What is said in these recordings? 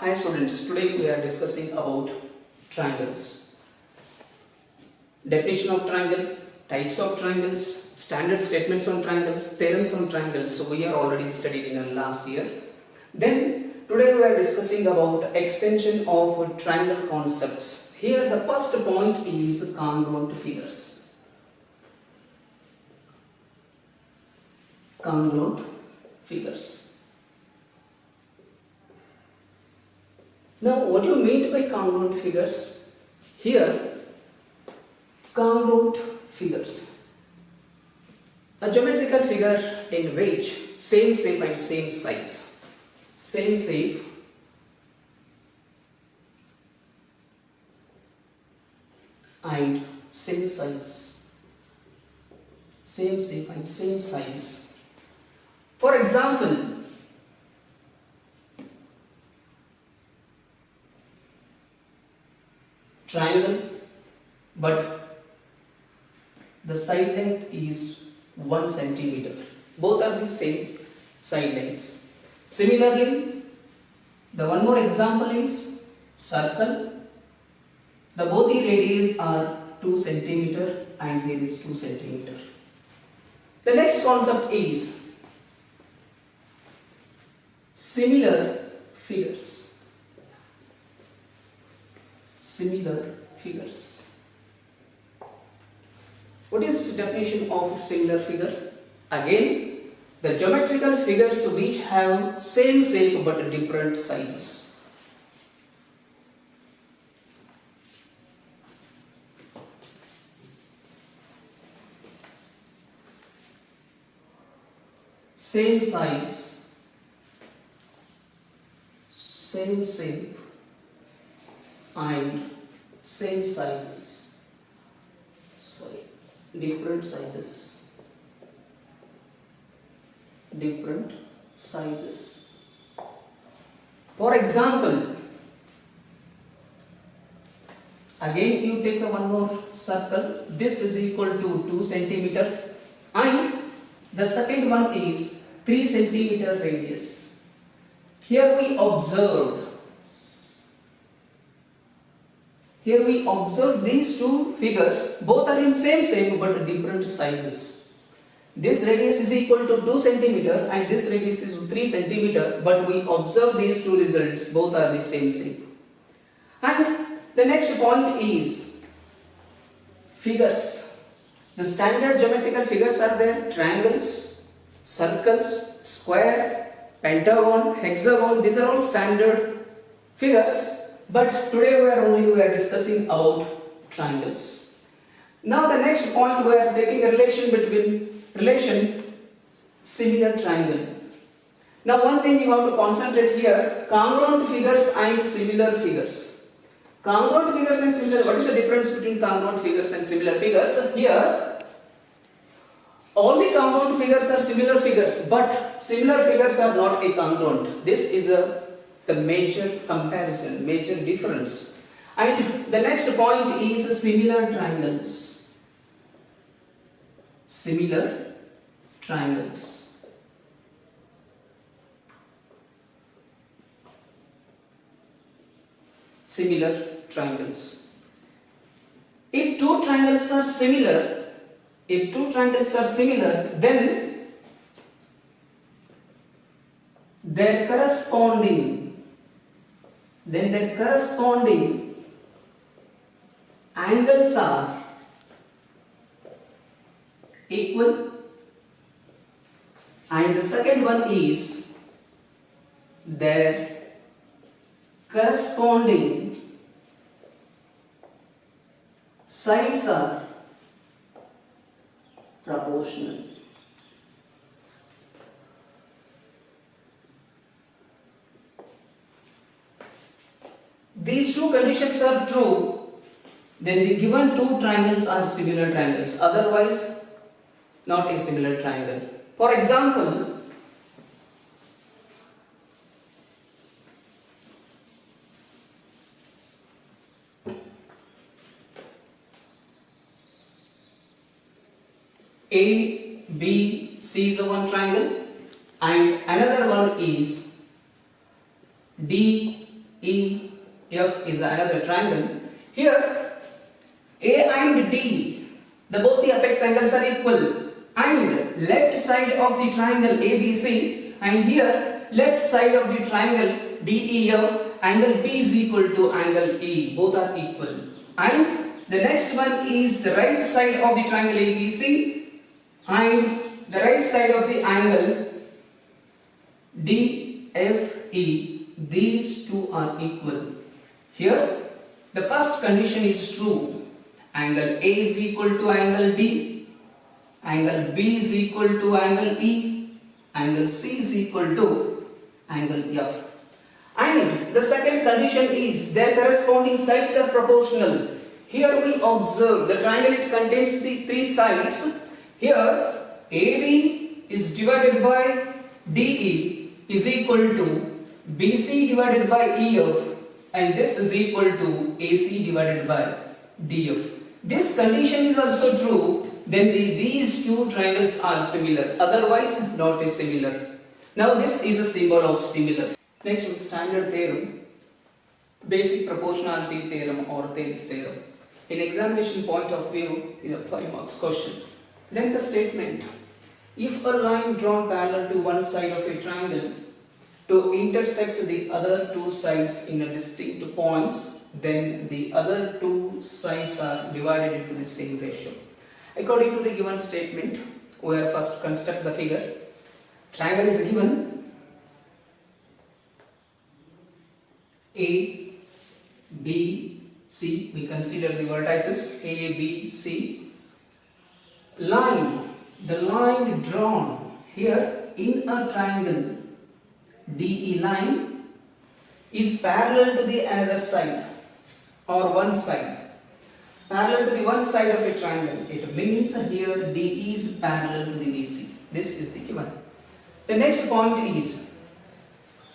Hi students, today we are discussing about triangles. Definition of triangle, types of triangles, standard statements on triangles, theorems on triangles. So we are already studied in the last year. Then today we are discussing about extension of triangle concepts. Here the first point is congruent figures. Congruent figures. Now, what do you mean by congruent figures? Here, congruent figures. A geometrical figure in which same shape and same size. Same shape and same size. Same shape and same size. For example, triangle, but the side length is 1 centimeter. Both are the same side lengths. Similarly, the one more example is circle. The both the radius are 2 centimeter and here is 2 centimeter. The next concept is similar figures. Similar figures. What is the definition of similar figure? Again, the geometrical figures which have same shape but different sizes. Same size, same shape and same sizes. Different sizes. Different sizes. For example, again you take one more circle. This is equal to 2 centimeter and the second one is 3 centimeter radius. Here we observe these two figures, both are in same shape but different sizes. This radius is equal to 2 centimeter and this radius is 3 centimeter, but we observe these two results, both are the same shape. And the next point is figures. The standard geometrical figures are there: triangles, circles, square, pentagon, hexagon. These are all standard figures. But today we are discussing about triangles. Now the next point we are taking a relation similar triangle. Now one thing you have to concentrate here: congruent figures and similar figures. Congruent figures and similar. What is the difference between congruent figures and similar figures? Here, all the congruent figures are similar figures, but similar figures are not a congruent. This is the major comparison, major difference. And the next point is similar triangles. Similar triangles. Similar triangles. If two triangles are similar, then their corresponding angles are equal, and the second one is their corresponding sides are proportional. These two conditions are true, then the given two triangles are similar triangles, otherwise not a similar triangle. For example, ABC is a one triangle and another one is DEF EF is another triangle. Here A and D, both the apex angles are equal, and left side of the triangle ABC, and here left side of the triangle DEF, angle B is equal to angle E, both are equal. And the next one is the right side of the triangle ABC and the right side of the angle DFE, these two are equal. Here the first condition is true, angle A is equal to angle D, angle B is equal to angle E, angle C is equal to angle F. And the second condition is their corresponding sides are proportional. Here we observe the triangle, it contains the three sides. Here AB is divided by DE is equal to BC divided by EF, and this is equal to AC divided by DF. This condition is also true, then these two triangles are similar, otherwise not similar. Now this is a symbol of similar. Next one, standard theorem, basic proportionality theorem or Thales theorem. In examination point of view, in a 5 marks question. Then the statement, if a line drawn parallel to one side of a triangle to intersect the other two sides in a distinct points, then the other two sides are divided into the same ratio. According to the given statement, we will first construct the figure. Triangle is given, A, B, C. We consider the vertices A, B, C. Line, the line drawn here in a triangle DE line is parallel to the another side or one side. Parallel to the one side of a triangle, it means here DE is parallel to the BC. This is the given. The next point is,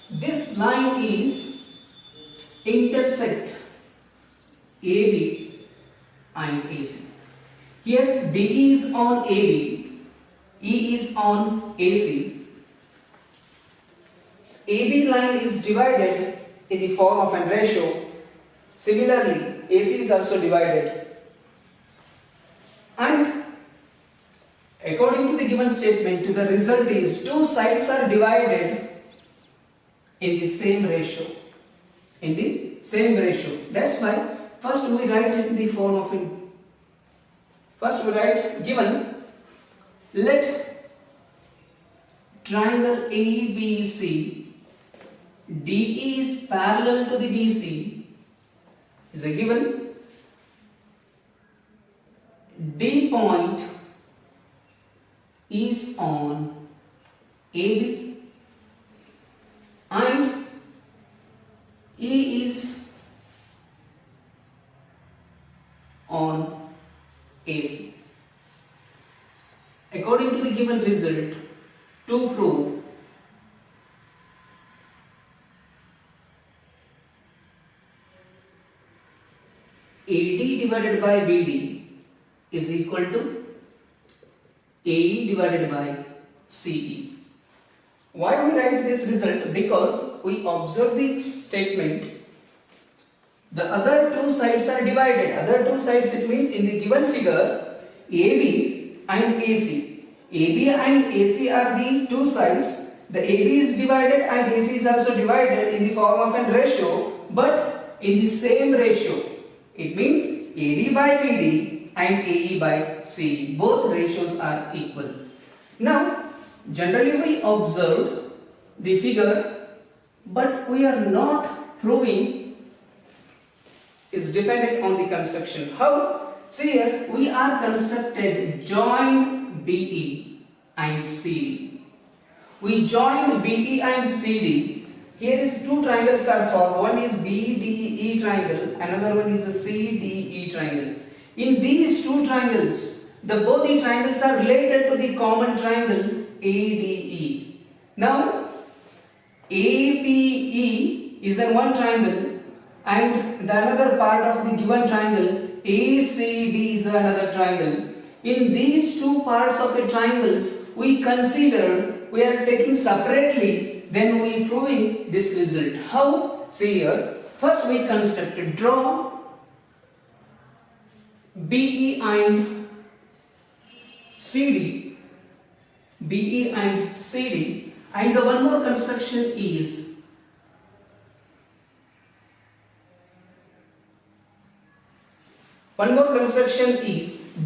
this line is intersect AB and AC. Here DE is on AB, E is on AC. AB line is divided in the form of a ratio. Similarly, AC is also divided. And according to the given statement, the result is two sides are divided in the same ratio. In the same ratio. That's why first we write in the form of given, let triangle ABC DE is parallel to the BC is a given. D point is on AB and E is on AC. According to the given result, to prove AD divided by BD is equal to AE divided by CE. Why we write this result? Because we observe the statement, the other two sides are divided. Other two sides, it means in the given figure AB and AC. AB and AC are the two sides. The AB is divided and AC is also divided in the form of a ratio, but in the same ratio. It means AD by BD and AE by CE. Both ratios are equal. Now, generally we observe the figure, but we are not proving is dependent on the construction. How? See here, we are constructed join BE and CD. We joined BE and CD. Here is two triangles are formed. One is BDE triangle, another one is a CDE triangle. In these two triangles, both the triangles are related to the common triangle ADE. Now, ABE is in one triangle and the another part of the given triangle ACD is another triangle. In these two parts of a triangles, we are taking separately, then we proving this result. How? See here, First we draw BE and CD, BE and CD, and the one more construction is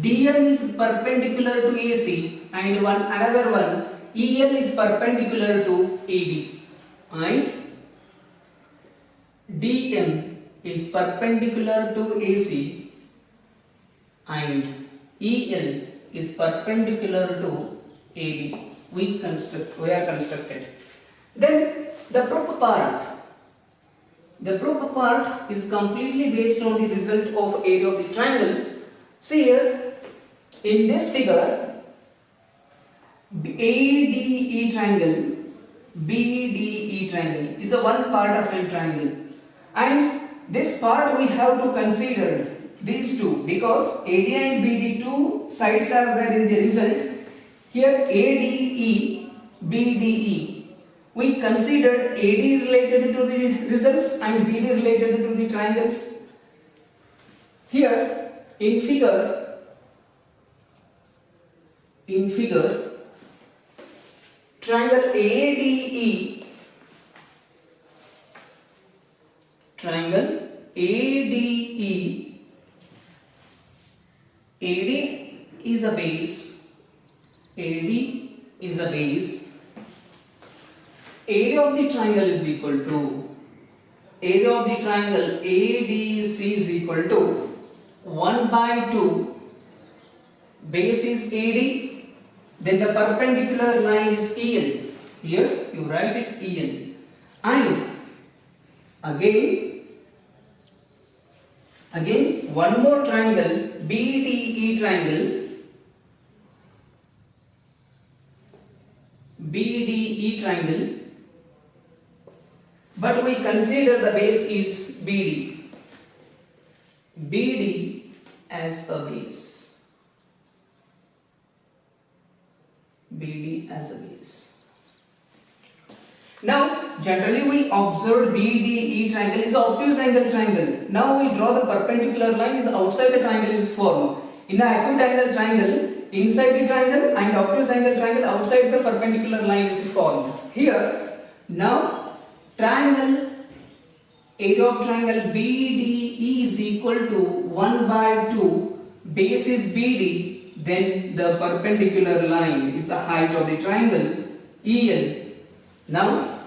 DM is perpendicular to AC and another one EL is perpendicular to AB, and DM is perpendicular to AC and EL is perpendicular to AB. We are constructed. Then the proof part. The proof part is completely based on the result of area of the triangle. See here, in this figure, ADE triangle, BDE triangle is a one part of a triangle, and this part we have to consider these two because AD and BD two sides are there in the result. Here ADE, BDE. We considered AD related to the results and BD related to the triangles. Here in figure, triangle ADE, AD is a base, area of the triangle is equal to, area of the triangle ADC is equal to 1 by 2, base is AD, then the perpendicular line is EL, here you write it EL, and again one more triangle BDE triangle, but we consider the base is BD as a base, Now generally we observe BDE triangle is an obtuse angle triangle. Now we draw the perpendicular line is outside the triangle is formed. In an acute angle triangle, inside the triangle, and obtuse angle triangle, outside the perpendicular line is formed. Here now triangle, area of triangle BDE is equal to 1 by 2, base is BD, then the perpendicular line is the height of the triangle EL. Now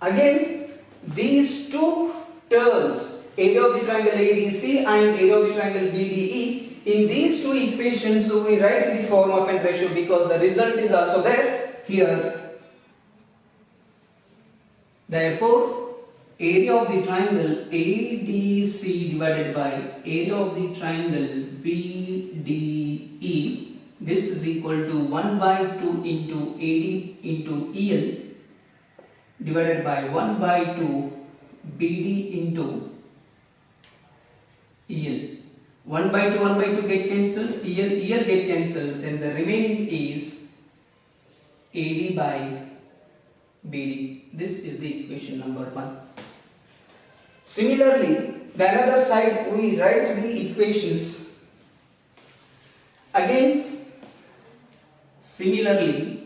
again these two terms, area of the triangle ADC and area of the triangle BDE, in these two equations so we write in the form of a ratio because the result is also there here. Therefore, area of the triangle ADC divided by area of the triangle BDE, this is equal to 1 by 2 into AD into EL divided by 1 by 2 BD into EL. 1 by 2 get cancelled, EL get cancelled, then the remaining is AD by BD. This is the equation number 1. Similarly, the other side we write the equations. Again, similarly,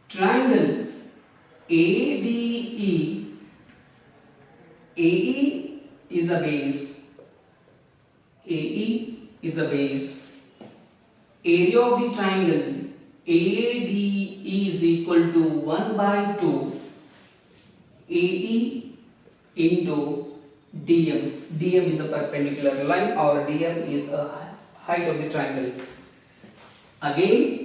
triangle ADE, AE is a base, area of the triangle ADE is equal to 1 by 2 AE into DM. DM is a perpendicular line or DM is a height of the triangle. Again,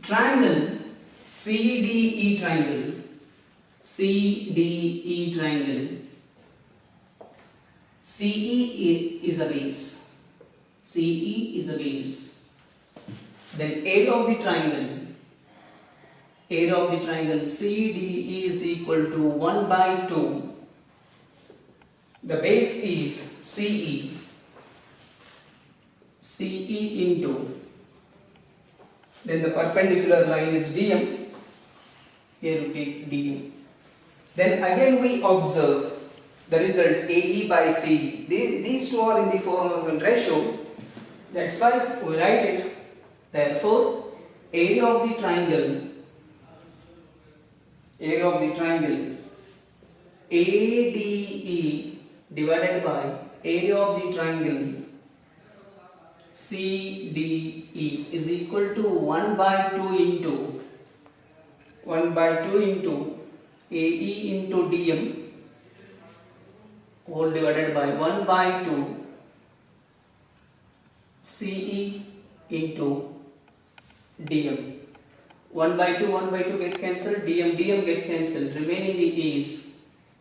triangle CDE triangle, CE is a base. Then area of the triangle CDE is equal to 1 by 2. The base is CE into Then the perpendicular line is DM. Here we take DM. Then again we observe the result AE by CE. These two are in the four-organ ratio. That's why we write it. Therefore, area of the triangle ADE divided by area of the triangle CDE is equal to 1 by 2 into AE into DM whole divided by 1 by 2 CE into DM. 1 by 2 get cancelled, DM get cancelled, remaining is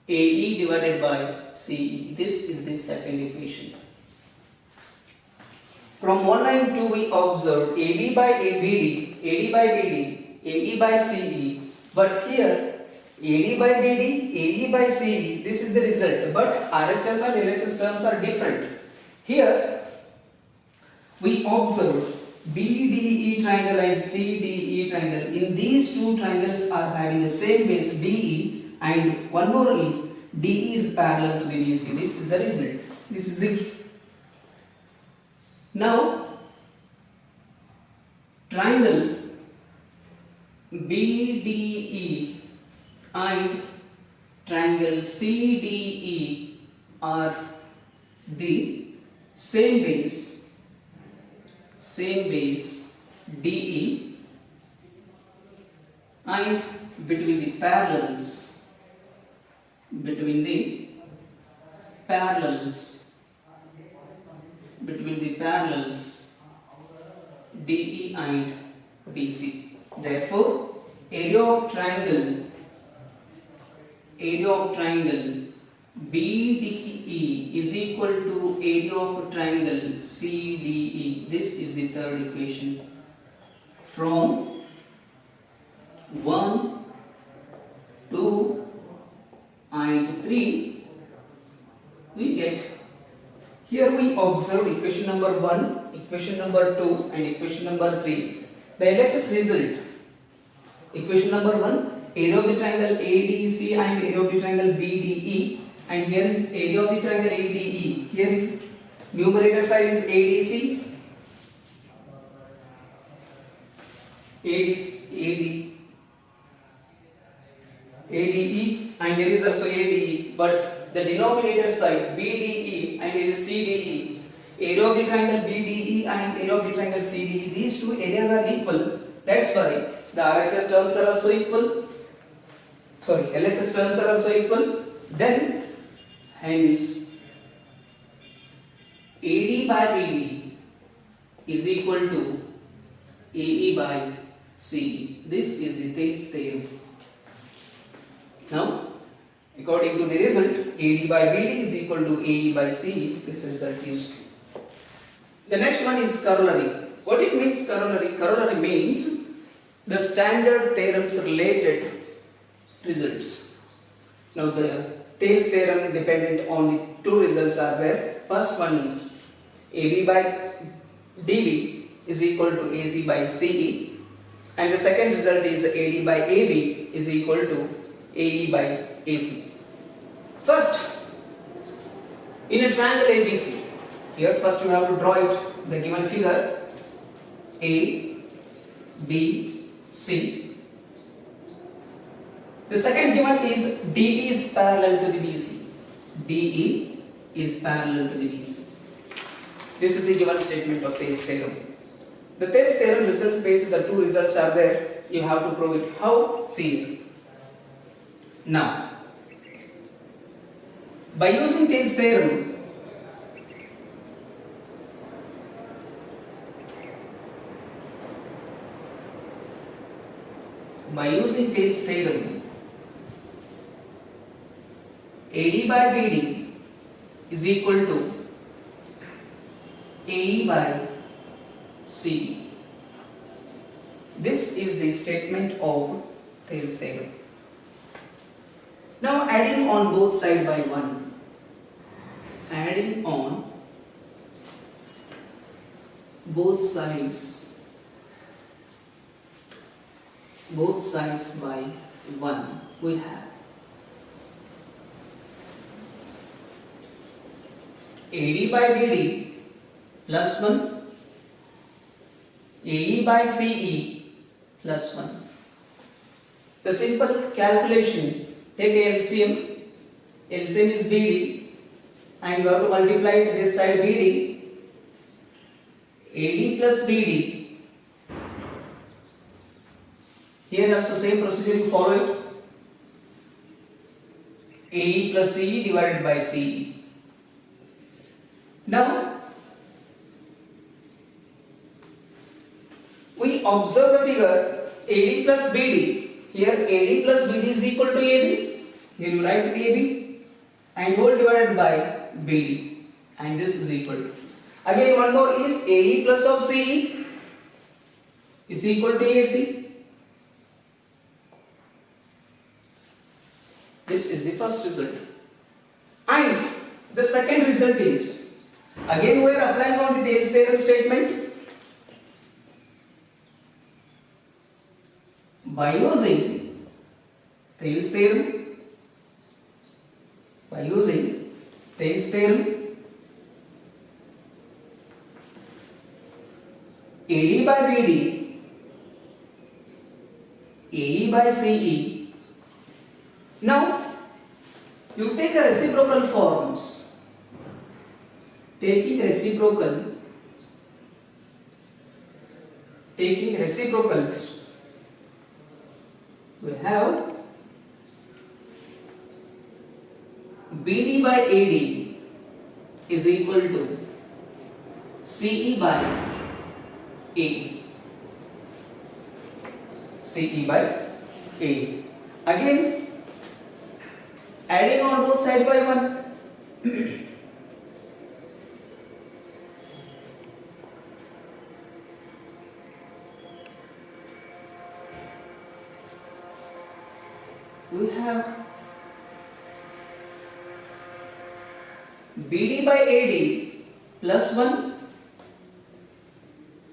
AE divided by CE. This is the second equation. From 1 and 2 we observe AB by BD, AE by CE, but here AD by BD, AE by CE, this is the result, but RHS and LHS terms are different. Here we observe BDE triangle and CDE triangle. In these two triangles are having the same base DE, and one more is DE is parallel to the BC. This is the result. This is it. Now triangle BDE and triangle CDE are the same base DE, and between the parallels DE and BC. Therefore, area of triangle BDE is equal to area of triangle CDE. This is the third equation. From 1, 2 and 3 we get, here we observe equation number 1, equation number 2 and equation number 3. The LHS result, equation number 1, area of the triangle ADC and area of the triangle BDE, and here is area of the triangle ADE. Here is numerator side is ADC, ADE, and here is also ADE, but the denominator side BDE and here is CDE. Area of the triangle BDE and area of the triangle CDE, these two areas are equal. That's why the RHS terms are also equal. LHS terms are also equal. Then hence AD by BD is equal to AE by CE. This is the Thales theorem. Now, according to the result, AD by BD is equal to AE by CE. This result is true. The next one is corollary. What it means corollary? Corollary means the standard theorems related results. Now the Thales theorem dependent on the two results are there. First one is AB by DB is equal to AC by CE, and the second result is AD by AB is equal to AE by AC. First, in a triangle ABC, here first you have to draw it, the given figure A, B, C. The second given is DE is parallel to the BC. DE is parallel to the BC. This is the given statement of Thales theorem. The Thales theorem results based, the two results are there. You have to prove it. How? See here. Now, by using Thales theorem, AD by BD is equal to AE by CE. This is the statement of Thales theorem. Now adding on both sides by 1. Adding on both sides both sides by 1, we have AD by BD plus 1, AE by CE plus 1. The simple calculation, take a LCM, LCM is BD and you have to multiply it this side BD, AD plus BD. Here also same procedure you follow it, AE plus CE divided by CE. Now, we observe the figure AD plus BD. Here AD plus BD is equal to AB. Here you write AB and whole divided by BD, and this is equal to. Again one more is AE plus of CE is equal to AC. This is the first result. And the second result is, again we are applying on the Thales theorem statement. By using Thales theorem, AD by BD, AE by CE. Now, you take a reciprocal forms. Taking reciprocals, we have BD by AD is equal to CE by AE. CE by AE. Again, adding on both sides by 1. We have BD by AD plus 1,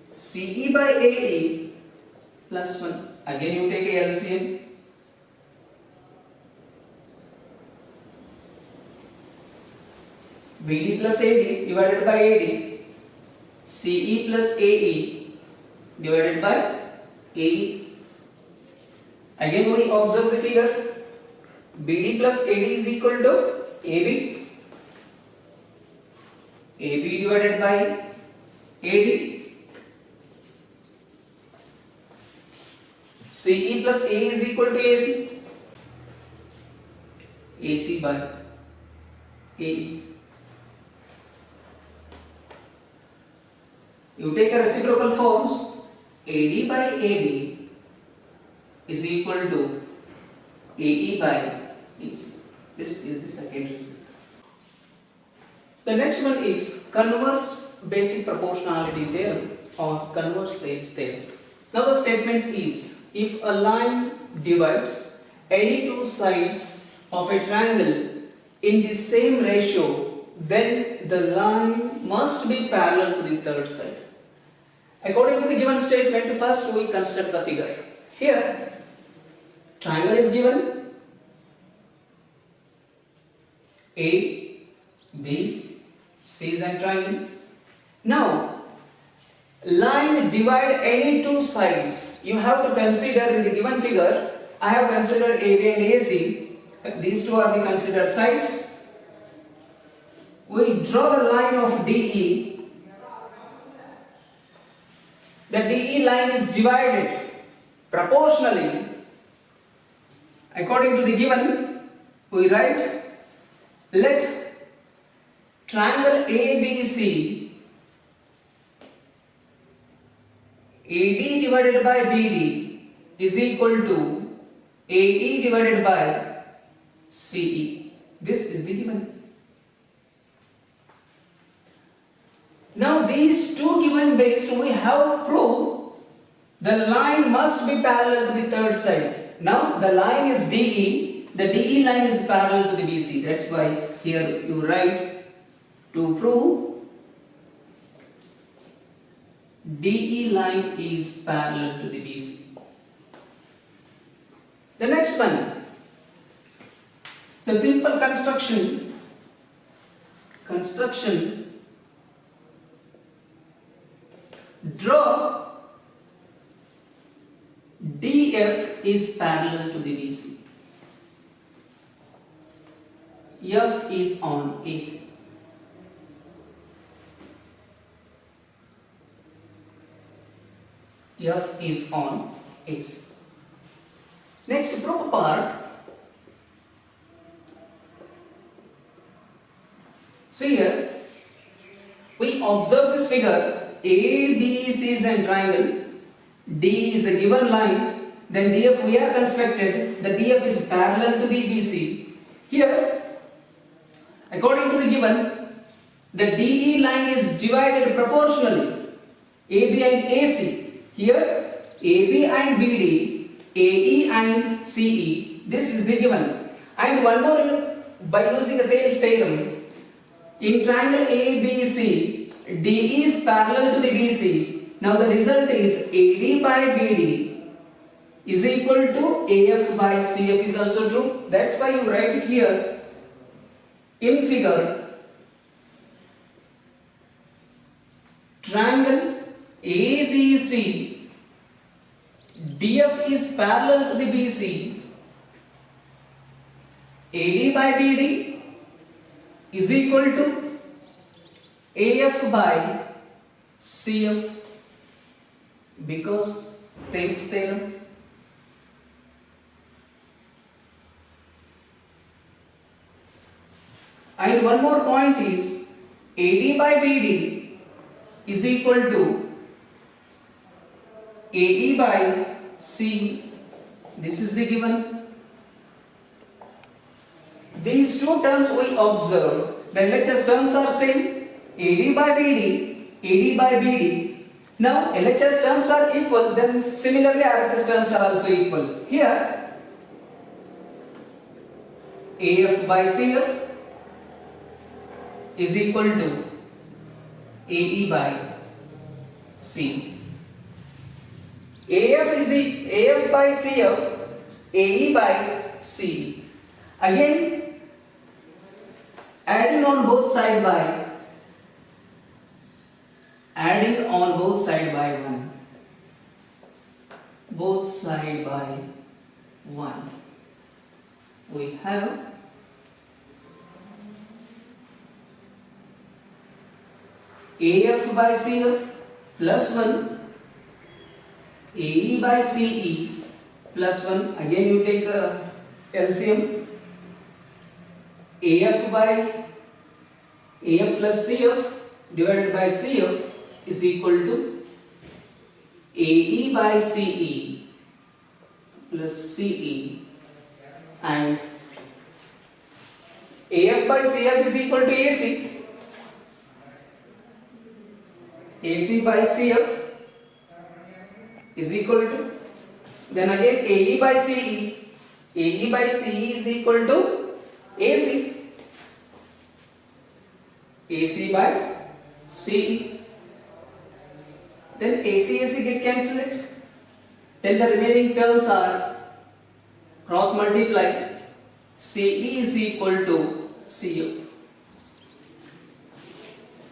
CE by AE plus 1. Again you take a LCM. BD plus AD divided by AD, CE plus AE divided by AE. Again we observe the figure. BD plus AD is equal to AB. AB divided by AD. CE plus AE is equal to AC. AC by AE. You take a reciprocal forms. AD by AB is equal to AE by AC. This is the second result. The next one is Konnor's basic proportionality theorem or Konnor's Thales theorem. Now the statement is, if a line divides any two sides of a triangle in the same ratio, then the line must be parallel to the third side. According to the given statement, first we construct the figure. Here, triangle is given, A, B, C is a triangle. Now, line divide any two sides. You have to consider in the given figure, I have considered AB and AC. These two are the considered sides. We draw the line of DE. The DE line is divided proportionally. According to the given, we write, let triangle ABC AD divided by BD is equal to AE divided by CE. This is the given. Now these two given based, we have proved the line must be parallel to the third side. Now the line is DE, the DE line is parallel to the BC. That's why here you write, to prove DE line is parallel to the BC. The next one, the simple construction draw DF is parallel to the BC. F is on AC. F is on AC. Next, proof part. See here, we observe this figure. ABC is a triangle. D is a given line. Then DF we are constructed. The DF is parallel to the BC. Here, according to the given, the DE line is divided proportionally. AB and AC. Here, AB and BD, AE and CE. This is the given. And one more, by using the Thales theorem, in triangle ABC, DE is parallel to the BC. Now the result is AD by BD is equal to AF by CF is also true. That's why you write it here in figure. Triangle ABC, DF is parallel to the BC. AD by BD is equal to AF by CF because Thales theorem. And one more point is AD by BD is equal to AE by CE. This is the given. These two terms we observe. The LHS terms are same. AD by BD, AD by BD. Now LHS terms are equal, then similarly RHS terms are also equal. Here AF by CF is equal to AE by C. AF by CF, AE by C. Again, adding on both sides by 1. Both sides by 1. We have AF by CF plus 1, AE by CE plus 1. Again you take LCM. AF plus CF divided by CF is equal to AE by CE plus CE, and AF by CF is equal to AC. AC by CF is equal to, then again AE by CE. AE by CE is equal to AC. AC by CE. Then AC get cancelled. Then the remaining terms are cross multiply. CE is equal to CF.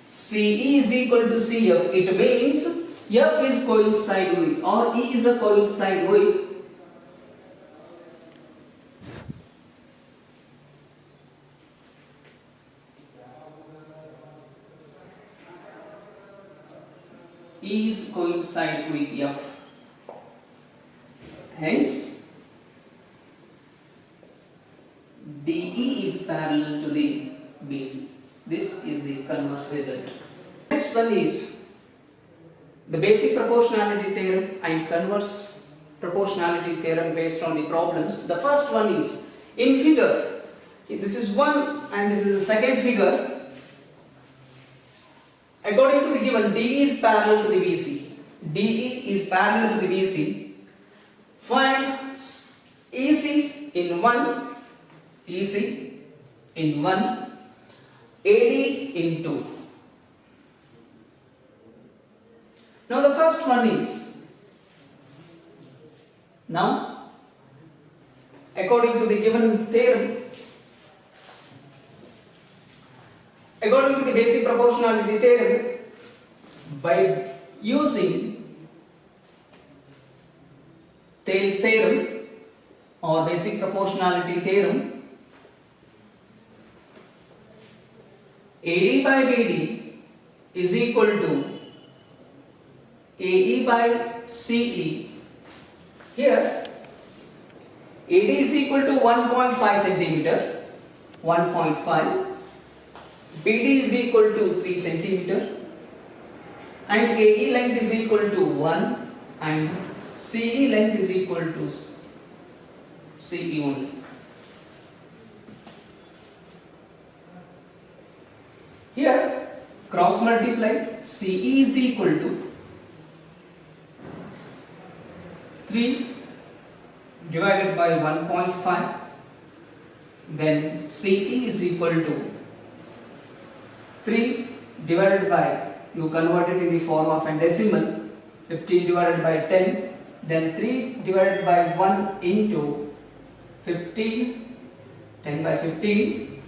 CE is equal to CF. It means F is coincide with, or E is a coincide with E is coincide with F. Hence, DE is parallel to the BC. This is the converse result. Next one is the basic proportionality theorem and converse proportionality theorem based on the problems. The first one is in figure. This is one and this is the second figure. According to the given, DE is parallel to the BC. DE is parallel to the BC. Find EC in 1, EC in 1, AD in 2. Now the first one is, now according to the given theorem, according to the basic proportionality theorem, by using Thales theorem or basic proportionality theorem, AD by BD is equal to AE by CE. Here AD is equal to 1.5 centimeter, 1.5. BD is equal to 3 centimeter, and AE length is equal to 1, and CE length is equal to CE only. Here cross multiply, CE is equal to 3 divided by 1.5, then CE is equal to 3 divided by, you convert it in the form of a decimal, 15 divided by 10, then 3 divided by 1 into 15, 10 by 15,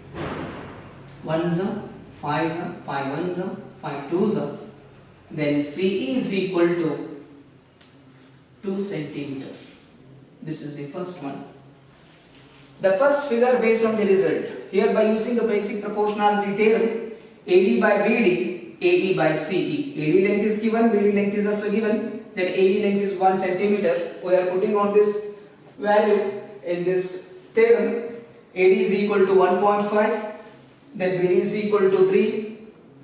1s, 5s, 5 1s, 5 2s, then CE is equal to 2 centimeter. This is the first one. The first figure based on the result. Here by using the basic proportionality theorem, AD by BD, AE by CE. AD length is given, BD length is also given, then AE length is 1 centimeter. We are putting on this value in this theorem. AD is equal to 1.5, then BD is equal to 3,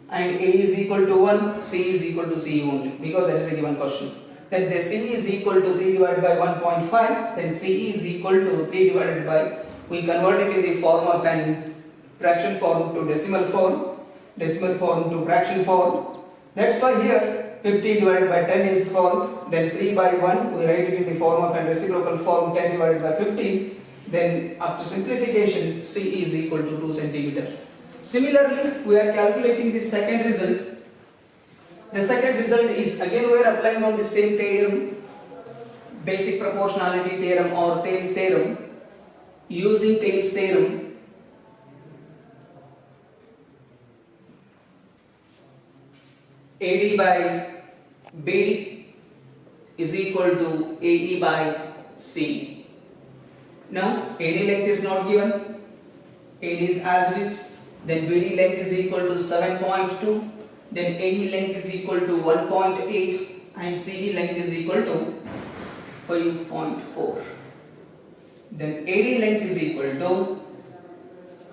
and AE is equal to 1, CE is equal to CE only, because that is a given question. Then the CE is equal to 3 divided by 1.5, then CE is equal to 3 divided by, we convert it in the form of an fraction form to decimal form to fraction form. That's why here 50 divided by 10 is form, then 3 by 1 we write it in the form of a reciprocal form, 10 divided by 50, then after simplification CE is equal to 2 centimeter. Similarly, we are calculating the second result. The second result is again we are applying on the same theorem, basic proportionality theorem or Thales theorem. Using Thales theorem, AD by BD is equal to AE by CE. Now AD length is not given, AD is as it is, then BD length is equal to 7.2, then AE length is equal to 1.8, and CE length is equal to 5.4. Then AD length is equal to,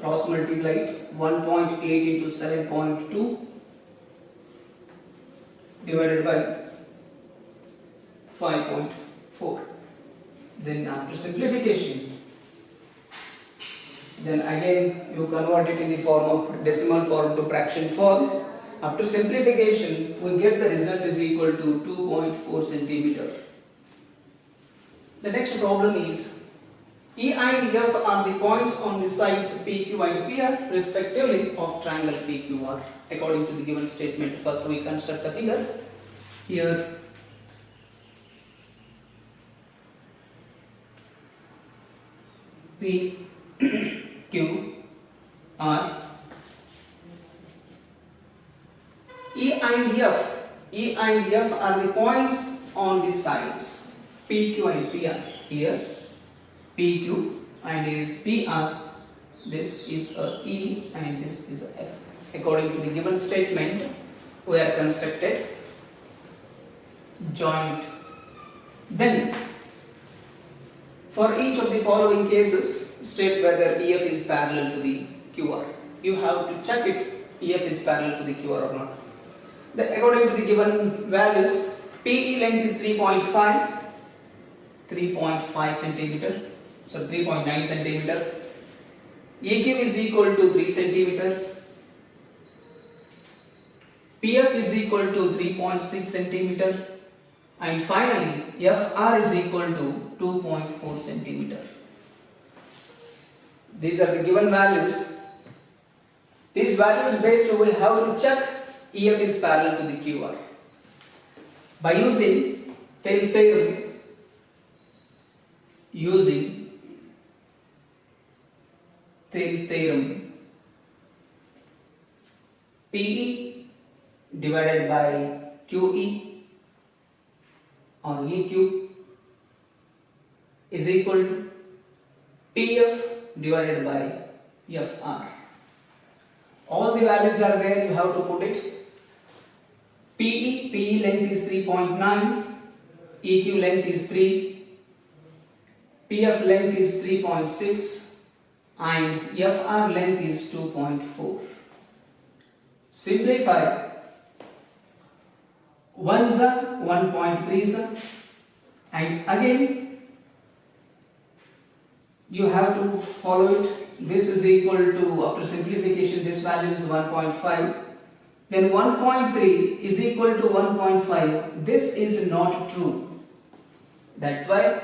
cross multiplied, 1.8 into 7.2 divided by 5.4. Then after simplification, then again you convert it in the form of decimal form to fraction form. After simplification, we get the result is equal to 2.4 centimeter. The next problem is E and F are the points on the sides PQ and PR respectively of triangle PQR. According to the given statement, first we construct the figure. Here P, Q, R, E and F are the points on the sides PQ and PR. Here PQ and here is PR, this is a E and this is a F. According to the given statement, we are constructed joint. Then for each of the following cases, state whether EF is parallel to the QR. You have to check if EF is parallel to the QR or not. According to the given values, PE length is 3.5 centimeter, so 3.9 centimeter. EQ is equal to 3 centimeter. PF is equal to 3.6 centimeter. And finally, FR is equal to 2.4 centimeter. These are the given values. These values based we have to check EF is parallel to the QR. By using Thales theorem, using Thales theorem. PE divided by QE on EQ is equal to PF divided by FR. All the values are there, you have to put it. PE length is 3.9, EQ length is 3, PF length is 3.6 and FR length is 2.4. Simplify. 1s are 1.3s and again you have to follow it. This is equal to, after simplification, this value is 1.5. Then 1.3 is equal to 1.5. This is not true. That's why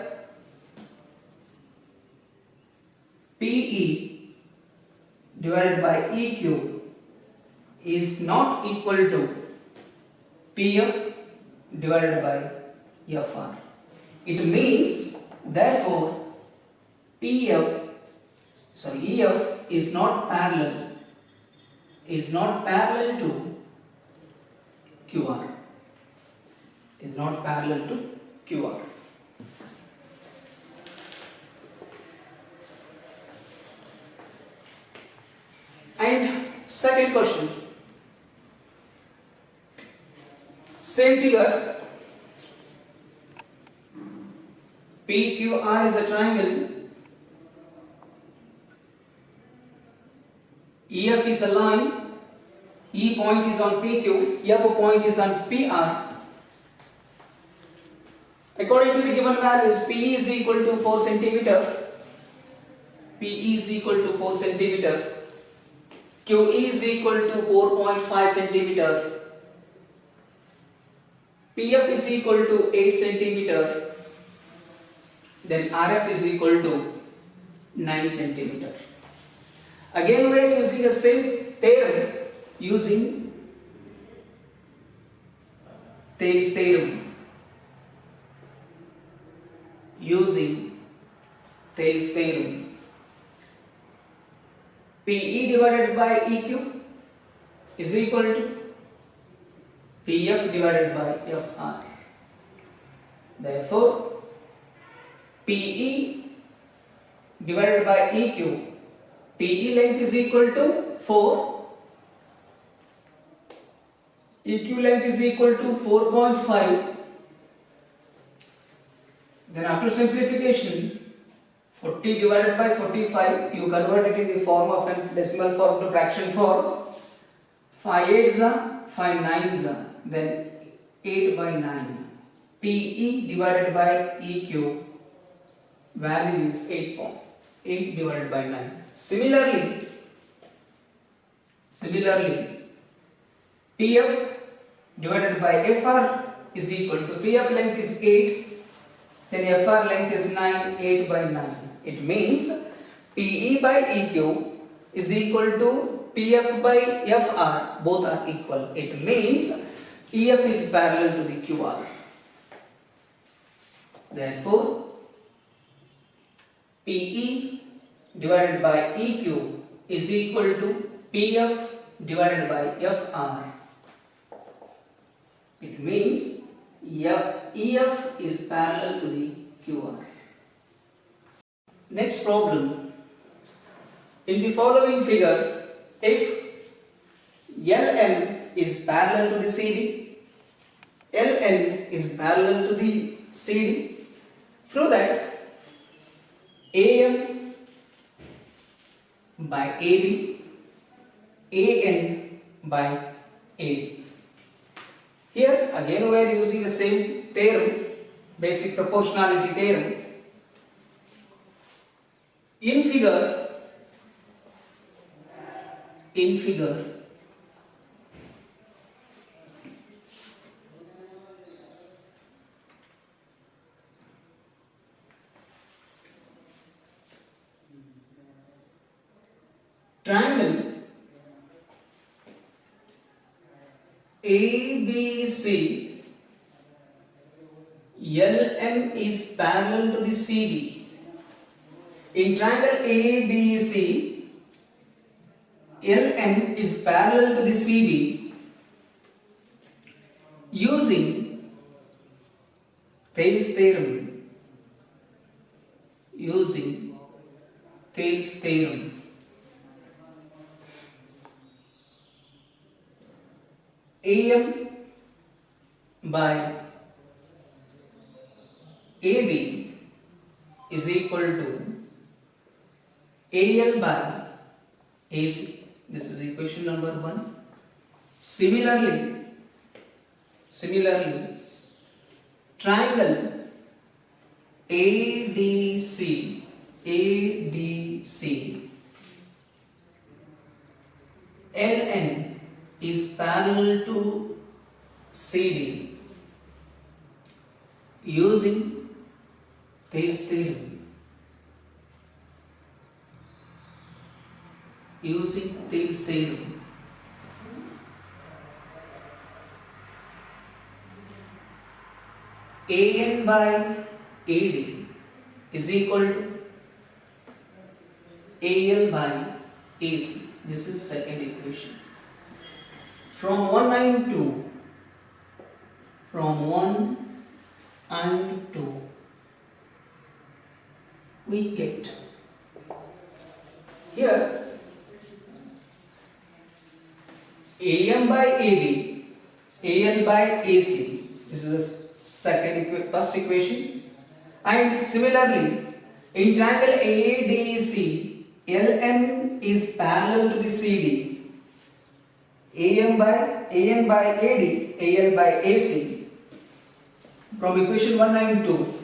PE divided by EQ is not equal to PF divided by FR. It means, therefore, EF is not parallel to QR. Is not parallel to QR. And second question. Same figure. PQR is a triangle. EF is a line. E point is on PQ. F point is on PR. According to the given values, PE is equal to 4 centimeter. PE is equal to 4 centimeter. QE is equal to 4.5 centimeter. PF is equal to 8 centimeter. Then RF is equal to 9 centimeter. Again we are using the same theorem, using Thales theorem. Using Thales theorem. PE divided by EQ is equal to PF divided by FR. Therefore, PE divided by EQ, PE length is equal to 4, EQ length is equal to 4.5. Then after simplification, 40 divided by 45, you convert it in the form of a decimal form to fraction form. 5 8s are 5 9s are, then 8 by 9. PE divided by EQ value is 8 divided by 9. Similarly, PF divided by FR is equal to, PF length is 8, then FR length is 9, 8 by 9. It means PE by EQ is equal to PF by FR, both are equal. It means EF is parallel to the QR. Therefore, PE divided by EQ is equal to PF divided by FR. It means EF is parallel to the QR. Next problem. In the following figure, if LM is parallel to the CD, LN is parallel to the CD, prove that AM by AB, AN by AD. Here again we are using the same theorem, basic proportionality theorem. In figure, triangle ABC, LM is parallel to the CD. In triangle ABC, LN is parallel to the CD using Thales theorem. Using Thales theorem. AM by AB is equal to AL by AC. This is equation number 1. Similarly, triangle ADC LN is parallel to CD using Thales theorem. Using Thales theorem. AN by AD is equal to AL by AC. This is second equation. From 1 and 2, we get here AM by AB, AL by AC. This is the first equation. And similarly, in triangle ADC, LN is parallel to the CD. AM by AD, AL by AC. From equation 1 and 2.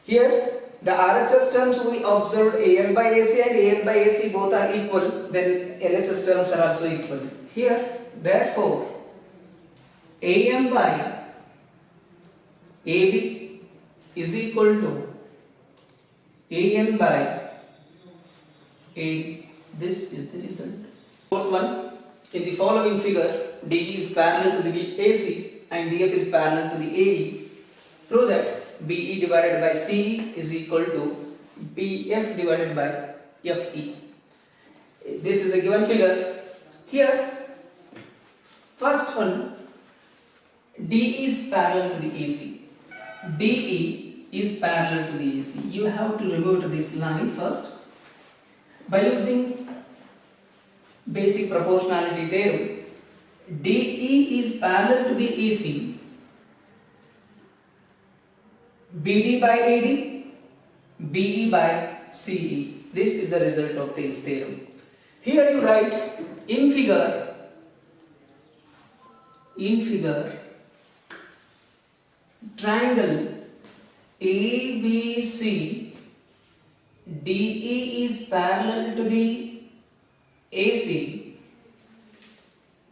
Here, the RHS terms we observed AL by AC and AL by AC both are equal. Then LHS terms are also equal. Here, therefore, AM by AB is equal to AN by AD. This is the result. Fourth one, in the following figure, DE is parallel to the AC and DF is parallel to the AE. Prove that BE divided by CE is equal to BF divided by FE. This is a given figure. Here, first one, DE is parallel to the AC. DE is parallel to the AC. You have to remove this line first by using basic proportionality theorem. DE is parallel to the AC. BD by AD, BE by CE. This is the result of Thales theorem. Here you write in figure, triangle ABC, DE is parallel to the AC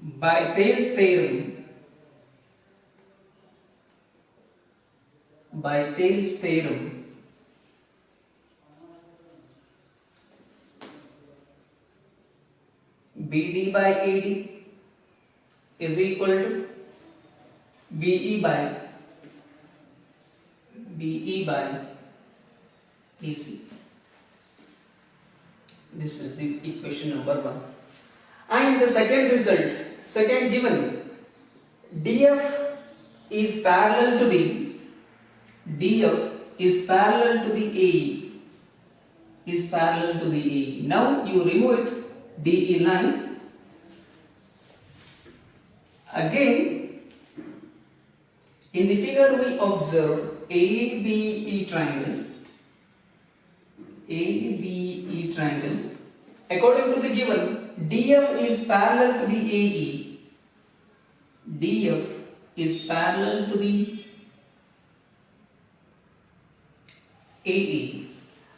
by Thales theorem. By Thales theorem, BD by AD is equal to BE by AC. This is the equation number 1. And the second result, second given, DF is parallel to the AE. Now you remove it, DE line. Again, in the figure we observe ABE triangle. According to the given, DF is parallel to the AE. DF is parallel to the AE.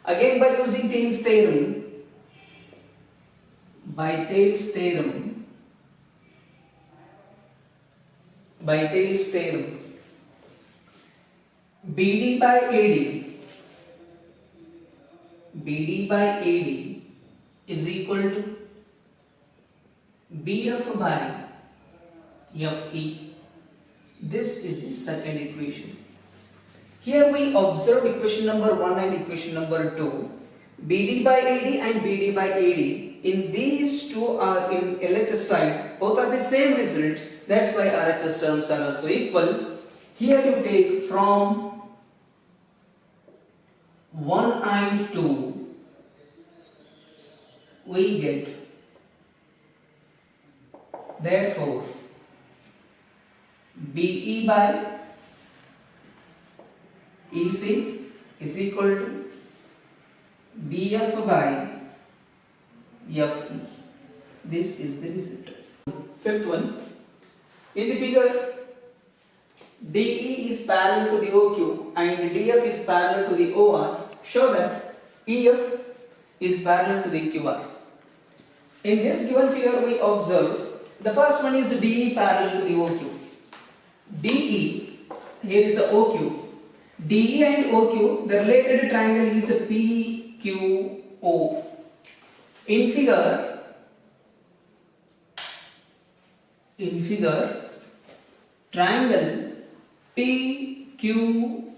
Again, by using Thales theorem, BD by AD is equal to BF by FE. This is the second equation. Here we observe equation number 1 and equation number 2. BD by AD and BD by AD in these two are in LHS side, both are the same results. That's why RHS terms are also equal. Here you take from 1 and 2, we get, therefore, BE by EC is equal to BF by FE. This is the result. Fifth one. In the figure, DE is parallel to the OQ and DF is parallel to the OR. Show that EF is parallel to the QR. In this given figure, we observe the first one is DE parallel to the OQ. DE, here is a OQ. DE and OQ, the related triangle is a PQO. In figure, triangle PQO,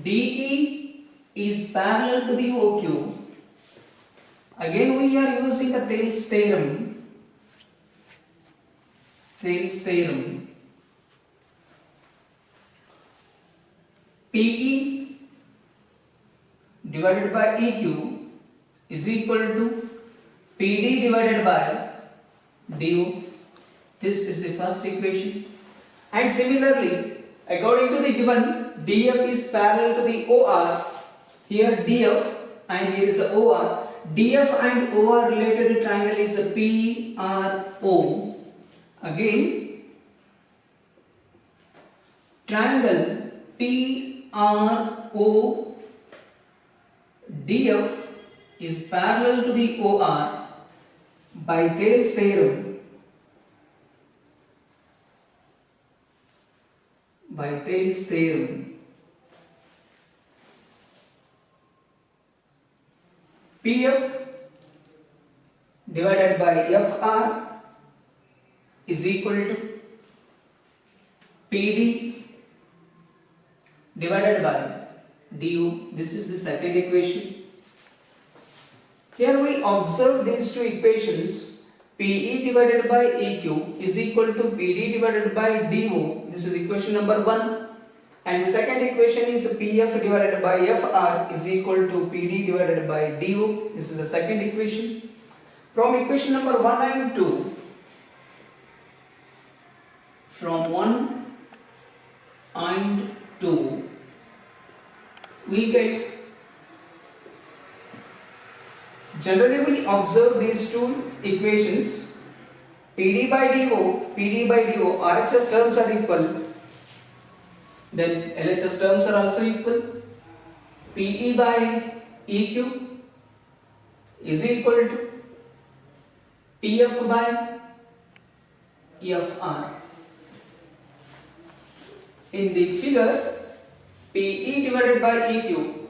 DE is parallel to the OQ. Again we are using the Thales theorem. PE divided by EQ is equal to PD divided by DO. This is the first equation. And similarly, according to the given, DF is parallel to the OR. Here DF and here is the OR. DF and OR related triangle is a PRO. Again, triangle PRO DF is parallel to the OR by Thales theorem. PF divided by FR is equal to PD divided by DU. This is the second equation. Here we observe these two equations. PE divided by EQ is equal to PD divided by DO. This is equation number 1. And the second equation is PF divided by FR is equal to PD divided by DO. This is the second equation. From equation number 1 and 2, we get, generally we observe these two equations, PD by DO, RHS terms are equal, then LHS terms are also equal. PE by EQ is equal to PF by FR. In the figure, PE divided by EQ,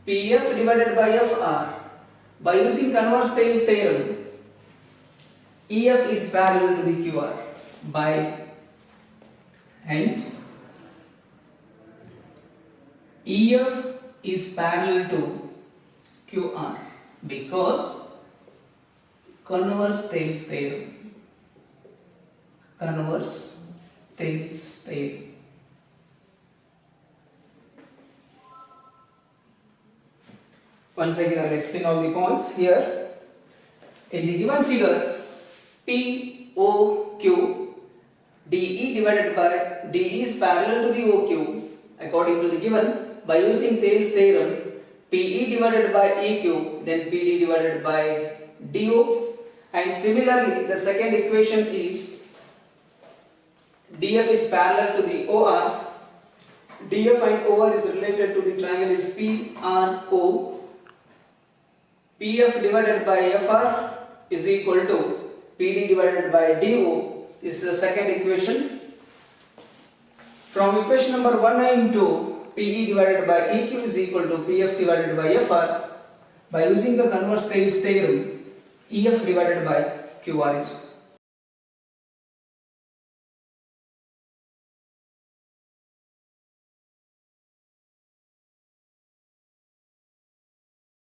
PF divided by FR, by using converse Thales theorem, EF is parallel to the QR. Hence, EF is parallel to QR because converse Thales theorem. Once again, I will explain all the points here. In the given figure, POQ, DE divided by DE is parallel to the OQ. According to the given, by using Thales theorem, PE divided by EQ, then PD divided by DO. And similarly, the second equation is DF is parallel to the OR. DF and OR is related to the triangle is PRO. PF divided by FR is equal to PD divided by DO. This is the second equation. From equation number 1 and 2, PE divided by EQ is equal to PF divided by FR. By using the converse Thales theorem, EF divided by QR is